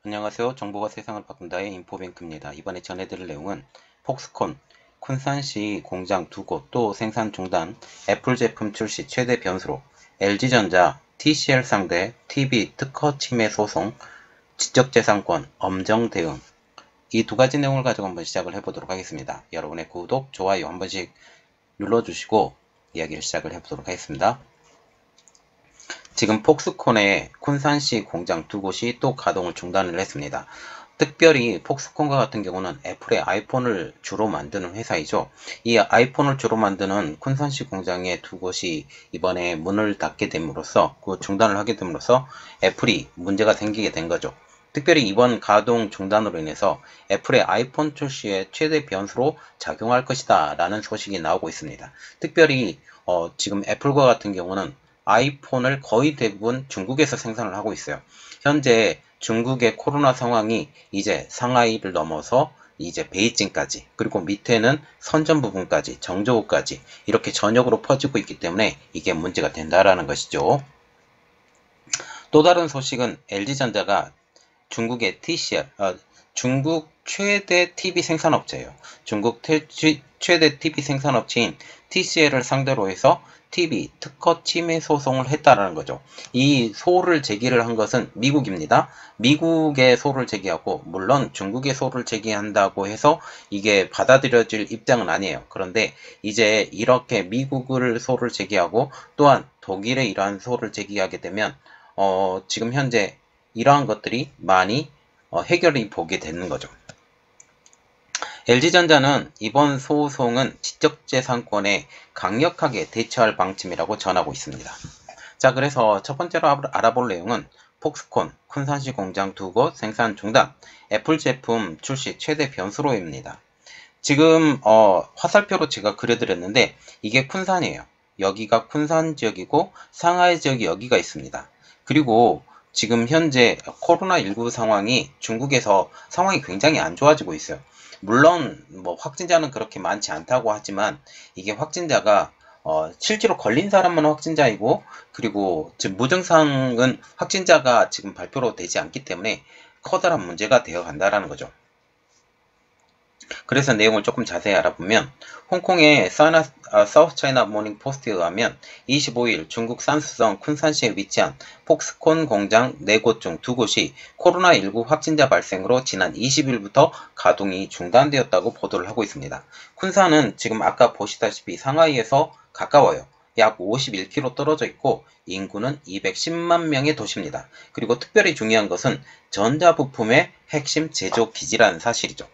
안녕하세요. 정보가 세상을 바꾼다의 인포뱅크입니다. 이번에 전해드릴 내용은 폭스콘, 쿤산시 공장 2곳 또 생산 중단, 애플 제품 출시 최대 변수로, LG전자, TCL 상대 TV 특허 침해 소송, 지적재산권 엄정 대응, 이 두 가지 내용을 가지고 한번 시작을 해보도록 하겠습니다. 여러분의 구독, 좋아요 한 번씩 눌러주시고 이야기를 시작을 해보도록 하겠습니다. 지금 폭스콘의 쿤산시 공장 2곳이 또 가동을 중단을 했습니다. 특별히 폭스콘과 같은 경우는 애플의 아이폰을 주로 만드는 회사이죠. 이 아이폰을 주로 만드는 쿤산시 공장의 2곳이 이번에 문을 닫게 됨으로써, 그 중단을 하게 됨으로써 애플이 문제가 생기게 된 거죠. 특별히 이번 가동 중단으로 인해서 애플의 아이폰 출시에 최대 변수로 작용할 것이다 라는 소식이 나오고 있습니다. 특별히 지금 애플과 같은 경우는 아이폰을 거의 대부분 중국에서 생산을 하고 있어요. 현재 중국의 코로나 상황이 이제 상하이를 넘어서 이제 베이징까지, 그리고 밑에는 선전 부분까지, 정저우까지 이렇게 전역으로 퍼지고 있기 때문에 이게 문제가 된다라는 것이죠. 또 다른 소식은 LG전자가 중국의 TCL, 중국 최대 TV 생산업체예요. 중국 최대 TV 생산업체인 TCL을 상대로 해서 TV 특허 침해 소송을 했다라는 거죠. 이 소를 제기를 한 것은 미국입니다. 미국의 소를 제기하고, 물론 중국의 소를 제기한다고 해서 이게 받아들여질 입장은 아니에요. 그런데 이제 이렇게 미국을 소를 제기하고 또한 독일의 이러한 소를 제기하게 되면 지금 현재 이러한 것들이 많이 해결이 보게 되는 거죠. LG전자는 이번 소송은 지적재산권에 강력하게 대처할 방침이라고 전하고 있습니다. 자, 그래서 첫 번째로 알아볼 내용은 폭스콘, 쿤산시 공장 2곳 생산 중단, 애플 제품 출시 최대 변수로입니다. 지금 화살표로 제가 그려드렸는데 이게 쿤산이에요. 여기가 쿤산 지역이고 상하이 지역이 여기가 있습니다. 그리고 지금 현재 코로나19 상황이 중국에서 상황이 굉장히 안 좋아지고 있어요. 물론 뭐 확진자는 그렇게 많지 않다고 하지만 이게 확진자가 실제로 걸린 사람은 확진자이고, 그리고 지금 무증상은 확진자가 지금 발표로 되지 않기 때문에 커다란 문제가 되어 간다라는 거죠. 그래서 내용을 조금 자세히 알아보면, 홍콩의 사우스 차이나 모닝 포스트에 의하면 25일 중국 산수성 쿤산시에 위치한 폭스콘 공장 4곳 중 2곳이 코로나19 확진자 발생으로 지난 20일부터 가동이 중단되었다고 보도를 하고 있습니다. 쿤산은 지금 아까 보시다시피 상하이에서 가까워요. 약 51km 떨어져 있고 인구는 210만 명의 도시입니다. 그리고 특별히 중요한 것은 전자부품의 핵심 제조 기지라는 사실이죠.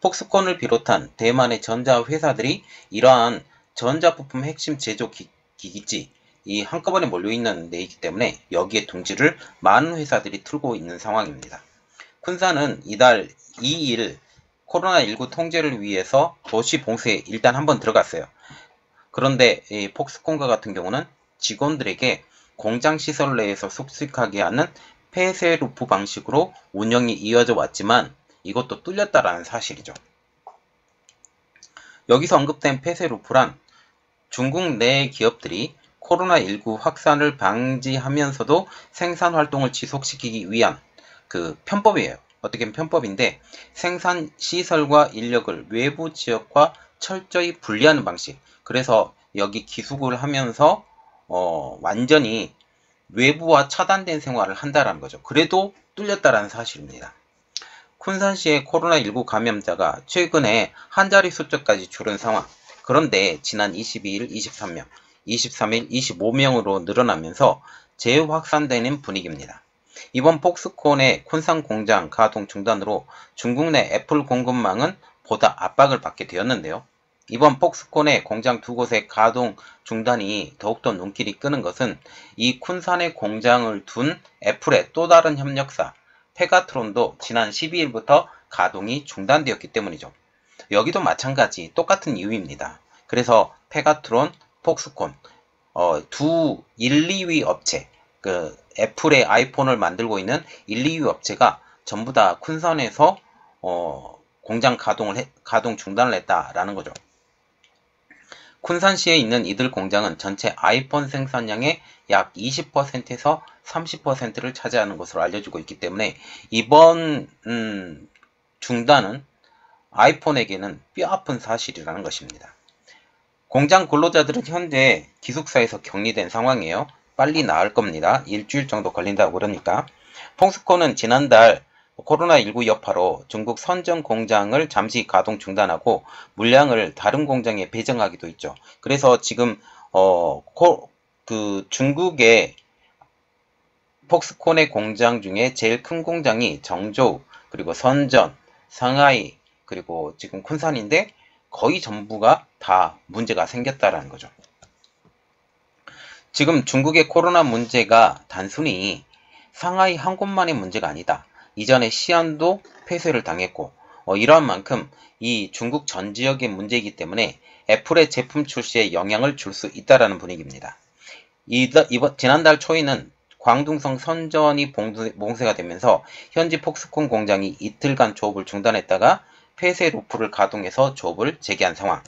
폭스콘을 비롯한 대만의 전자 회사들이 이러한 전자부품 핵심 제조 기기지 이 한꺼번에 몰려있는 데이기 때문에 여기에 둥지를 많은 회사들이 틀고 있는 상황입니다. 쿤산은 이달 2일 코로나19 통제를 위해서 도시 봉쇄에 일단 한번 들어갔어요. 그런데 이 폭스콘과 같은 경우는 직원들에게 공장 시설 내에서 숙식하게 하는 폐쇄 루프 방식으로 운영이 이어져 왔지만 이것도 뚫렸다라는 사실이죠. 여기서 언급된 폐쇄 루프란 중국 내 기업들이 코로나19 확산을 방지하면서도 생산 활동을 지속시키기 위한 그 편법이에요. 어떻게 보면 편법인데, 생산 시설과 인력을 외부 지역과 철저히 분리하는 방식. 그래서 여기 기숙을 하면서 완전히 외부와 차단된 생활을 한다라는 거죠. 그래도 뚫렸다라는 사실입니다. 쿤산시의 코로나19 감염자가 최근에 한 자리 숫자까지 줄은 상황. 그런데 지난 22일 23명, 23일 25명으로 늘어나면서 재확산되는 분위기입니다. 이번 폭스콘의 쿤산 공장 가동 중단으로 중국 내 애플 공급망은 보다 압박을 받게 되었는데요. 이번 폭스콘의 공장 2곳의 가동 중단이 더욱더 눈길이 끄는 것은 이 쿤산의 공장을 둔 애플의 또 다른 협력사 페가트론도 지난 12일부터 가동이 중단되었기 때문이죠. 여기도 마찬가지 똑같은 이유입니다. 그래서 페가트론, 폭스콘 두 1, 2위 업체, 그 애플의 아이폰을 만들고 있는 1, 2위 업체가 전부 다 쿤산에서 공장 가동 중단을 했다라는 거죠. 쿤산시에 있는 이들 공장은 전체 아이폰 생산량의 약 20%에서 30%를 차지하는 것으로 알려지고 있기 때문에 이번 중단은 아이폰에게는 뼈아픈 사실이라는 것입니다. 공장 근로자들은 현재 기숙사에서 격리된 상황이에요. 빨리 나을 겁니다. 일주일 정도 걸린다고 그러니까. 폭스콘은 지난달 코로나19 여파로 중국 선전 공장을 잠시 가동 중단하고 물량을 다른 공장에 배정하기도 했죠. 그래서 지금 중국의 폭스콘의 공장 중에 제일 큰 공장이 정저우, 그리고 선전, 상하이, 그리고 지금 쿤산인데 거의 전부가 다 문제가 생겼다라는 거죠. 지금 중국의 코로나 문제가 단순히 상하이 한 곳만의 문제가 아니다. 이전에 시안도 폐쇄를 당했고 이러한 만큼 이 중국 전 지역의 문제이기 때문에 애플의 제품 출시에 영향을 줄 수 있다라는 분위기입니다. 지난달 초에는 광둥성 선전이 봉쇄가 되면서 현지 폭스콘 공장이 이틀간 조업을 중단했다가 폐쇄 루프를 가동해서 조업을 재개한 상황.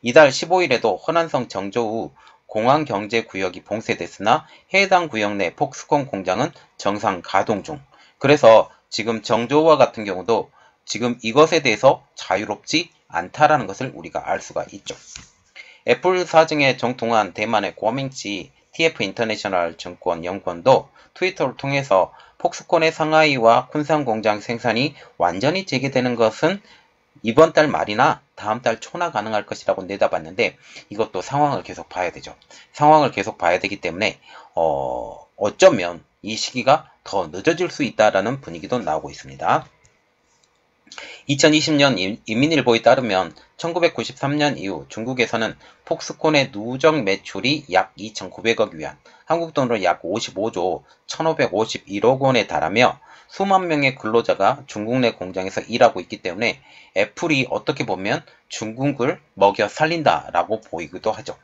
이달 15일에도 허난성 정저우 공항경제구역이 봉쇄됐으나 해당 구역 내 폭스콘 공장은 정상 가동 중. 그래서 지금 정저우와 같은 경우도 지금 이것에 대해서 자유롭지 않다라는 것을 우리가 알 수가 있죠. 애플 사정에 정통한 대만의 고밍치 TF 인터내셔널 증권 연구원도 트위터를 통해서 폭스콘의 상하이와 쿤산 공장 생산이 완전히 재개되는 것은 이번 달 말이나 다음 달 초나 가능할 것이라고 내다봤는데 이것도 상황을 계속 봐야 되죠. 상황을 계속 봐야 되기 때문에 어쩌면 이 시기가 더 늦어질 수 있다라는 분위기도 나오고 있습니다. 2020년 인민일보에 따르면 1993년 이후 중국에서는 폭스콘의 누적 매출이 약 2,900억 위안, 한국 돈으로 약 55조 1,551억 원에 달하며 수만 명의 근로자가 중국 내 공장에서 일하고 있기 때문에 애플이 어떻게 보면 중국을 먹여 살린다라고 보이기도 하죠.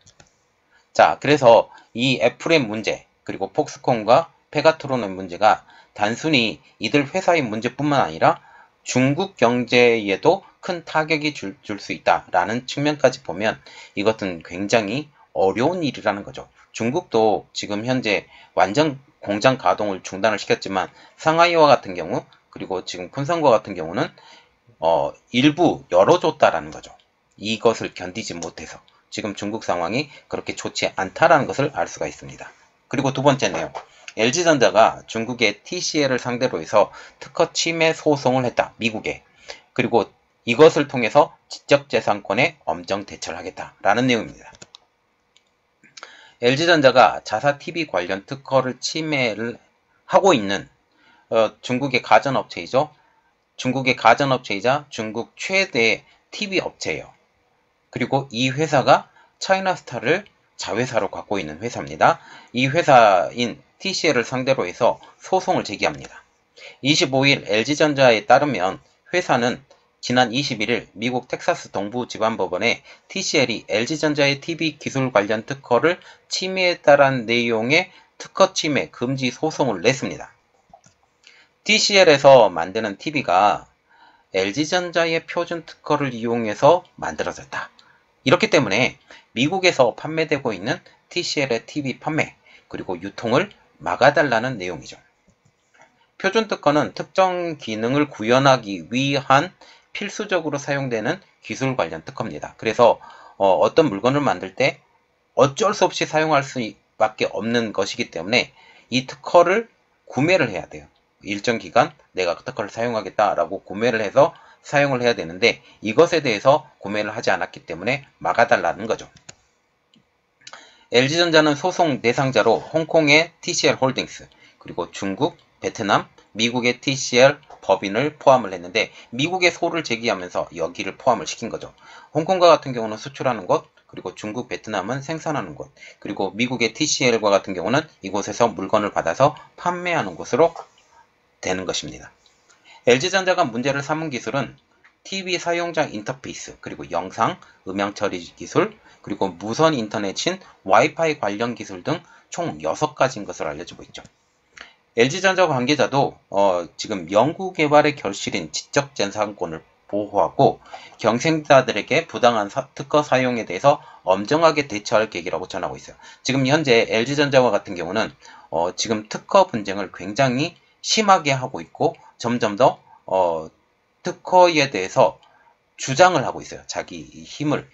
자, 그래서 이 애플의 문제, 그리고 폭스콘과 페가트론의 문제가 단순히 이들 회사의 문제뿐만 아니라 중국 경제에도 큰 타격이 줄 수 있다라는 측면까지 보면 이것은 굉장히 어려운 일이라는 거죠. 중국도 지금 현재 완전 공장 가동을 중단을 시켰지만 상하이와 같은 경우, 그리고 지금 쿤산과 같은 경우는 일부 열어줬다라는 거죠. 이것을 견디지 못해서 지금 중국 상황이 그렇게 좋지 않다라는 것을 알 수가 있습니다. 그리고 두 번째네요. LG전자가 중국의 TCL을 상대로 해서 특허 침해 소송을 했다. 미국에. 그리고 이것을 통해서 지적재산권에 엄정 대처를 하겠다라는 내용입니다. LG전자가 자사 TV 관련 특허를 침해를 하고 있는 중국의 가전업체이죠. 중국의 가전업체이자 중국 최대 TV 업체예요. 그리고 이 회사가 차이나스타를 자회사로 갖고 있는 회사입니다. 이 회사인 TCL을 상대로 해서 소송을 제기합니다. 25일 LG전자에 따르면 회사는 지난 21일 미국 텍사스 동부지방법원에 TCL이 LG전자의 TV 기술 관련 특허를 침해했다는 내용의 특허 침해 금지 소송을 냈습니다. TCL에서 만드는 TV가 LG전자의 표준 특허를 이용해서 만들어졌다. 이렇기 때문에 미국에서 판매되고 있는 TCL의 TV 판매 그리고 유통을 막아달라는 내용이죠. 표준 특허는 특정 기능을 구현하기 위한 필수적으로 사용되는 기술 관련 특허입니다. 그래서 어떤 물건을 만들 때 어쩔 수 없이 사용할 수밖에 없는 것이기 때문에 이 특허를 구매를 해야 돼요. 일정 기간 내가 그 특허를 사용하겠다라고 구매를 해서 사용을 해야 되는데 이것에 대해서 구매를 하지 않았기 때문에 막아달라는 거죠. LG전자는 소송 대상자로 홍콩의 TCL 홀딩스, 그리고 중국, 베트남, 미국의 TCL 법인을 포함을 했는데 미국의 소를 제기하면서 여기를 포함을 시킨 거죠. 홍콩과 같은 경우는 수출하는 곳, 그리고 중국, 베트남은 생산하는 곳, 그리고 미국의 TCL과 같은 경우는 이곳에서 물건을 받아서 판매하는 곳으로 되는 것입니다. LG전자가 문제를 삼은 기술은 TV 사용자 인터페이스, 그리고 영상, 음향 처리 기술, 그리고 무선 인터넷인 와이파이 관련 기술 등 총 6가지인 것으로 알려지고 있죠. LG전자 관계자도 지금 연구개발의 결실인 지적재산권을 보호하고 경쟁자들에게 부당한 특허 사용에 대해서 엄정하게 대처할 계획이라고 전하고 있어요. 지금 현재 LG전자와 같은 경우는 지금 특허 분쟁을 굉장히 심하게 하고 있고 점점 더 특허에 대해서 주장을 하고 있어요. 자기 힘을.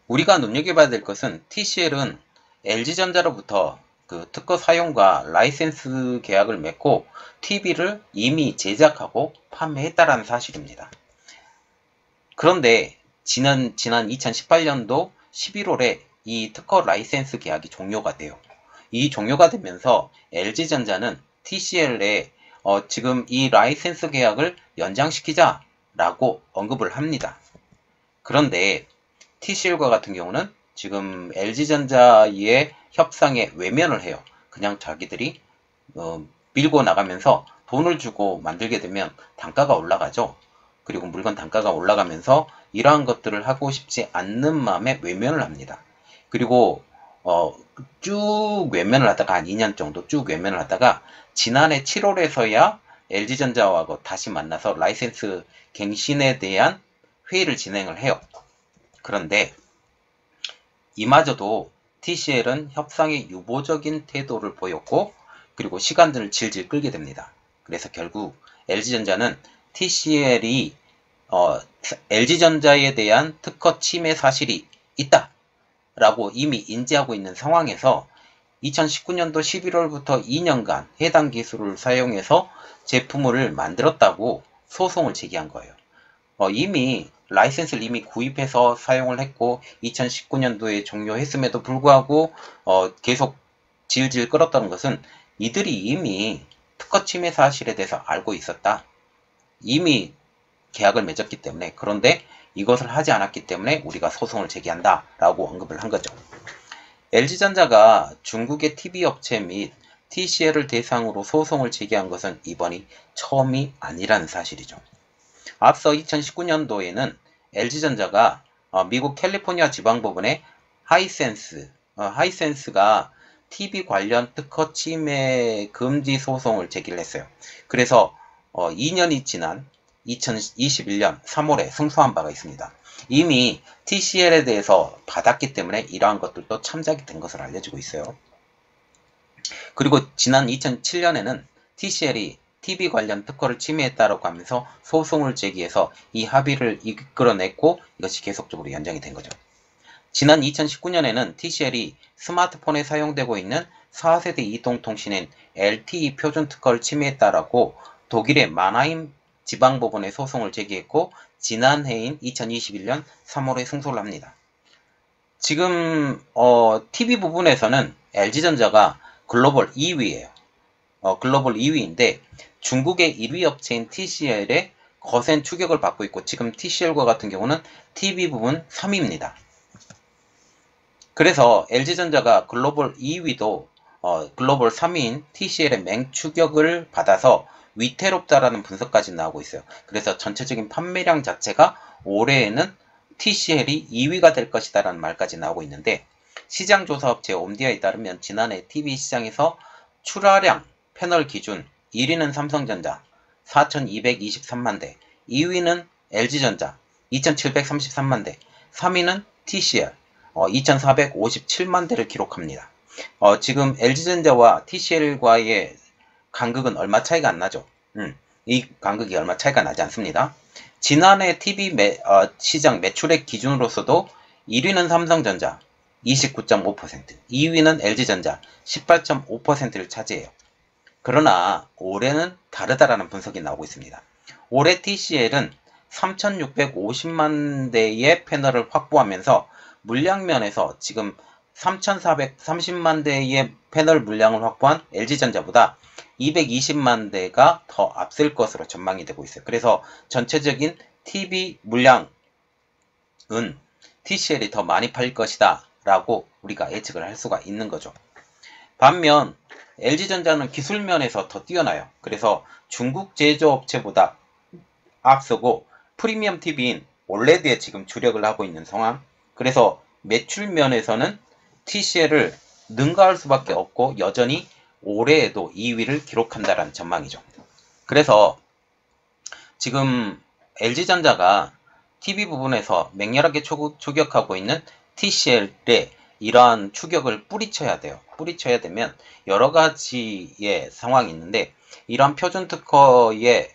우리가 눈여겨봐야 될 것은 TCL은 LG전자로부터 그 특허 사용과 라이센스 계약을 맺고 TV를 이미 제작하고 판매했다라는 사실입니다. 그런데 지난 2018년도 11월에 이 특허 라이센스 계약이 종료가 돼요. 이 종료가 되면서 LG전자는 TCL에 지금 이 라이센스 계약을 연장시키자라고 언급을 합니다. 그런데 TCL과 같은 경우는 지금 LG전자의 협상에 외면을 해요. 그냥 자기들이 밀고 나가면서 돈을 주고 만들게 되면 단가가 올라가죠. 그리고 물건 단가가 올라가면서 이러한 것들을 하고 싶지 않는 마음에 외면을 합니다. 그리고 쭉 외면을 하다가 한 2년 정도 쭉 외면을 하다가 지난해 7월에서야 LG전자하고 다시 만나서 라이센스 갱신에 대한 회의를 진행을 해요. 그런데 이마저도 TCL은 협상에 유보적인 태도를 보였고 그리고 시간들을 질질 끌게 됩니다. 그래서 결국 LG전자는 TCL이 LG전자에 대한 특허 침해 사실이 있다 라고 이미 인지하고 있는 상황에서 2019년도 11월부터 2년간 해당 기술을 사용해서 제품을 만들었다고 소송을 제기한 거예요. 이미 라이센스를 이미 구입해서 사용을 했고 2019년도에 종료했음에도 불구하고 계속 질질 끌었던 것은 이들이 이미 특허 침해 사실에 대해서 알고 있었다. 이미 계약을 맺었기 때문에. 그런데 이것을 하지 않았기 때문에 우리가 소송을 제기한다 라고 언급을 한 거죠. LG전자가 중국의 TV 업체 및 TCL을 대상으로 소송을 제기한 것은 이번이 처음이 아니라는 사실이죠. 앞서 2019년도에는 LG전자가 미국 캘리포니아 지방법원에 하이센스가 TV 관련 특허 침해 금지 소송을 제기를 했어요. 그래서 2년이 지난 2021년 3월에 승소한 바가 있습니다. 이미 TCL에 대해서 받았기 때문에 이러한 것들도 참작이 된 것으로 알려지고 있어요. 그리고 지난 2007년에는 TCL이 TV 관련 특허를 침해했다라고 하면서 소송을 제기해서 이 합의를 이끌어냈고 이것이 계속적으로 연장이 된 거죠. 지난 2019년에는 TCL이 스마트폰에 사용되고 있는 4세대 이동통신인 LTE 표준 특허를 침해했다라고 독일의 마나임 지방법원에 소송을 제기했고 지난해인 2021년 3월에 승소를 합니다. 지금 TV 부분에서는 LG전자가 글로벌 2위예요. 글로벌 2위인데 중국의 1위 업체인 TCL의 거센 추격을 받고 있고 지금 TCL과 같은 경우는 TV 부분 3위입니다. 그래서 LG전자가 글로벌 2위도 글로벌 3위인 TCL의 맹추격을 받아서 위태롭다라는 분석까지 나오고 있어요. 그래서 전체적인 판매량 자체가 올해에는 TCL이 2위가 될 것이다 라는 말까지 나오고 있는데 시장조사업체 옴디아에 따르면 지난해 TV 시장에서 출하량 패널 기준 1위는 삼성전자 4,223만 대, 2위는 LG전자 2,733만 대, 3위는 TCL 2,457만 대를 기록합니다. 지금 LG전자와 TCL과의 간극은 얼마 차이가 안 나죠. 이 간극이 얼마 차이가 나지 않습니다. 지난해 TV 시장 매출액 기준으로서도 1위는 삼성전자 29.5%, 2위는 LG전자 18.5%를 차지해요. 그러나 올해는 다르다라는 분석이 나오고 있습니다. 올해 TCL은 3,650만 대의 패널을 확보하면서 물량면에서 지금 3,430만 대의 패널 물량을 확보한 LG전자보다 220만 대가 더 앞설 것으로 전망이 되고 있어요. 그래서 전체적인 TV 물량은 TCL이 더 많이 팔릴 것이다 라고 우리가 예측을 할 수가 있는 거죠. 반면 LG전자는 기술면에서 더 뛰어나요. 그래서 중국 제조업체보다 앞서고 프리미엄 TV인 OLED에 지금 주력을 하고 있는 상황. 그래서 매출 면에서는 TCL을 능가할 수밖에 없고 여전히 올해에도 2위를 기록한다라는 전망이죠. 그래서 지금 LG전자가 TV 부분에서 맹렬하게 추격하고 있는 TCL에 이러한 추격을 뿌리쳐야 돼요. 뿌리쳐야 되면 여러 가지의 상황이 있는데, 이러한 표준 특허의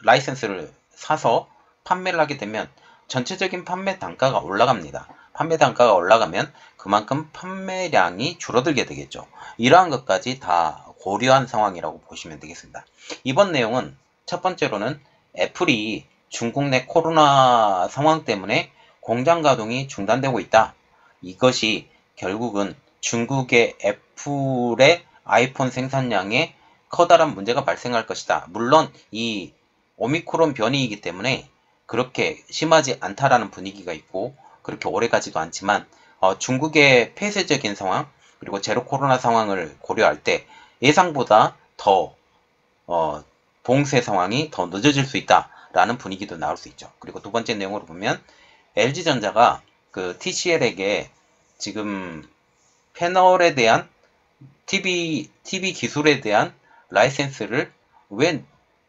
라이센스를 사서 판매를 하게 되면 전체적인 판매 단가가 올라갑니다. 판매 단가가 올라가면 그만큼 판매량이 줄어들게 되겠죠. 이러한 것까지 다 고려한 상황이라고 보시면 되겠습니다. 이번 내용은 첫 번째로는 애플이 중국 내 코로나 상황 때문에 공장 가동이 중단되고 있다. 이것이 결국은 중국의 애플의 아이폰 생산량에 커다란 문제가 발생할 것이다. 물론 이 오미크론 변이이기 때문에 그렇게 심하지 않다라는 분위기가 있고 그렇게 오래가지도 않지만 중국의 폐쇄적인 상황 그리고 제로 코로나 상황을 고려할 때 예상보다 더 봉쇄 상황이 더 늦어질 수 있다라는 분위기도 나올 수 있죠. 그리고 두 번째 내용으로 보면 LG전자가 TCL에게 지금 패널에 대한 TV 기술에 대한 라이센스를 왜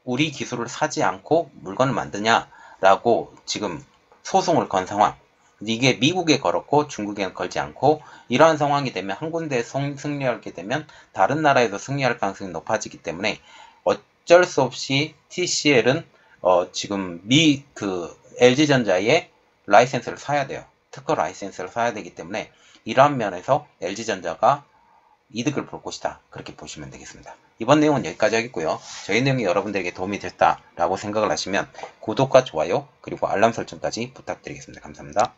우리 기술을 사지 않고 물건을 만드냐라고 지금 소송을 건 상황. 이게 미국에 걸었고 중국에는 걸지 않고 이러한 상황이 되면 한 군데 승리하게 되면 다른 나라에서 승리할 가능성이 높아지기 때문에 어쩔 수 없이 TCL은 지금 LG전자의 라이센스를 사야 돼요. 특허 라이센스를 사야 되기 때문에 이러한 면에서 LG전자가 이득을 볼 것이다. 그렇게 보시면 되겠습니다. 이번 내용은 여기까지 하겠고요. 저희 내용이 여러분들에게 도움이 됐다라고 생각을 하시면 구독과 좋아요 그리고 알람 설정까지 부탁드리겠습니다. 감사합니다.